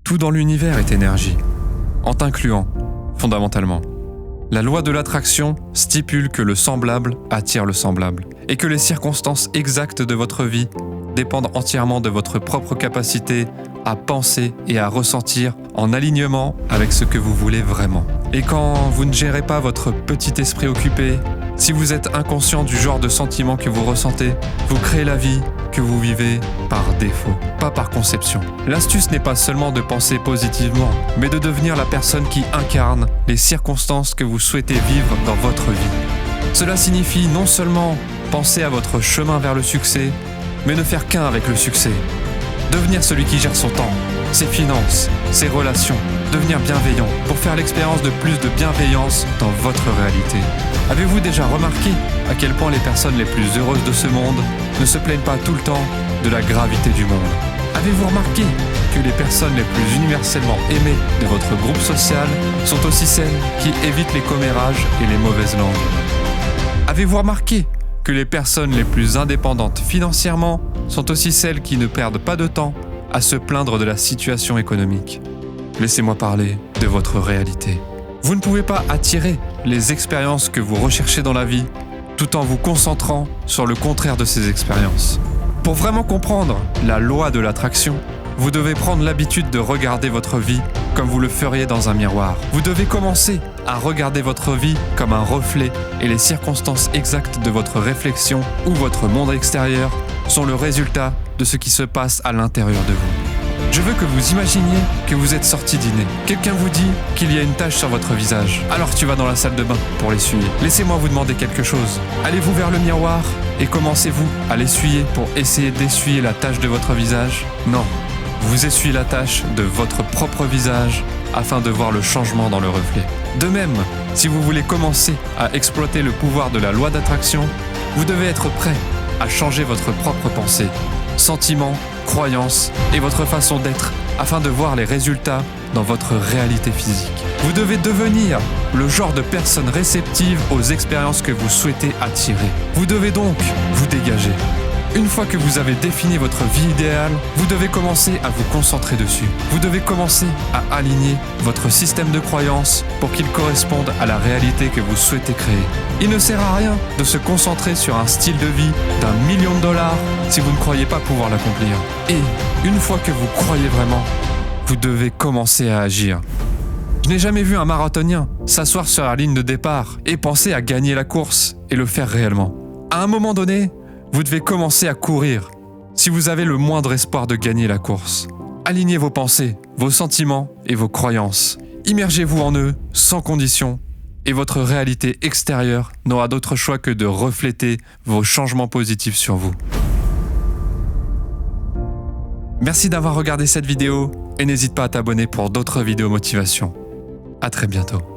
Tout dans l'univers est énergie, en t'incluant, fondamentalement. La loi de l'attraction stipule que le semblable attire le semblable et que les circonstances exactes de votre vie dépendent entièrement de votre propre capacité à penser et à ressentir en alignement avec ce que vous voulez vraiment. Et quand vous ne gérez pas votre petit esprit occupé, si vous êtes inconscient du genre de sentiments que vous ressentez, vous créez la vie que vous vivez par défaut, pas par conception. L'astuce n'est pas seulement de penser positivement, mais de devenir la personne qui incarne les circonstances que vous souhaitez vivre dans votre vie. Cela signifie non seulement penser à votre chemin vers le succès, mais ne faire qu'un avec le succès. Devenir celui qui gère son temps, ses finances, ses relations, devenir bienveillant pour faire l'expérience de plus de bienveillance dans votre réalité. Avez-vous déjà remarqué à quel point les personnes les plus heureuses de ce monde ne se plaignent pas tout le temps de la gravité du monde? Avez-vous remarqué que les personnes les plus universellement aimées de votre groupe social sont aussi celles qui évitent les commérages et les mauvaises langues? Avez-vous remarqué que les personnes les plus indépendantes financièrement sont aussi celles qui ne perdent pas de temps à se plaindre de la situation économique? Laissez-moi parler de votre réalité. Vous ne pouvez pas attirer les expériences que vous recherchez dans la vie tout en vous concentrant sur le contraire de ces expériences. Pour vraiment comprendre la loi de l'attraction, vous devez prendre l'habitude de regarder votre vie comme vous le feriez dans un miroir. Vous devez commencer à regarder votre vie comme un reflet et les circonstances exactes de votre réflexion ou votre monde extérieur sont le résultat de ce qui se passe à l'intérieur de vous. Je veux que vous imaginiez que vous êtes sorti dîner. Quelqu'un vous dit qu'il y a une tache sur votre visage. Alors tu vas dans la salle de bain pour l'essuyer. Laissez-moi vous demander quelque chose. Allez-vous vers le miroir et commencez-vous à l'essuyer pour essayer d'essuyer la tache de votre visage? Non. Vous essuyez la tache de votre propre visage afin de voir le changement dans le reflet. De même, si vous voulez commencer à exploiter le pouvoir de la loi d'attraction, vous devez être prêt à changer votre propre pensée, sentiments, croyances et votre façon d'être afin de voir les résultats dans votre réalité physique. Vous devez devenir le genre de personne réceptive aux expériences que vous souhaitez attirer. Vous devez donc vous dégager. Une fois que vous avez défini votre vie idéale, vous devez commencer à vous concentrer dessus. Vous devez commencer à aligner votre système de croyances pour qu'il corresponde à la réalité que vous souhaitez créer. Il ne sert à rien de se concentrer sur un style de vie d'1 million de dollars si vous ne croyez pas pouvoir l'accomplir. Et une fois que vous croyez vraiment, vous devez commencer à agir. Je n'ai jamais vu un marathonien s'asseoir sur la ligne de départ et penser à gagner la course et le faire réellement. À un moment donné, vous devez commencer à courir si vous avez le moindre espoir de gagner la course. Alignez vos pensées, vos sentiments et vos croyances. Immergez-vous en eux sans condition et votre réalité extérieure n'aura d'autre choix que de refléter vos changements positifs sur vous. Merci d'avoir regardé cette vidéo et n'hésite pas à t'abonner pour d'autres vidéos motivation. À très bientôt.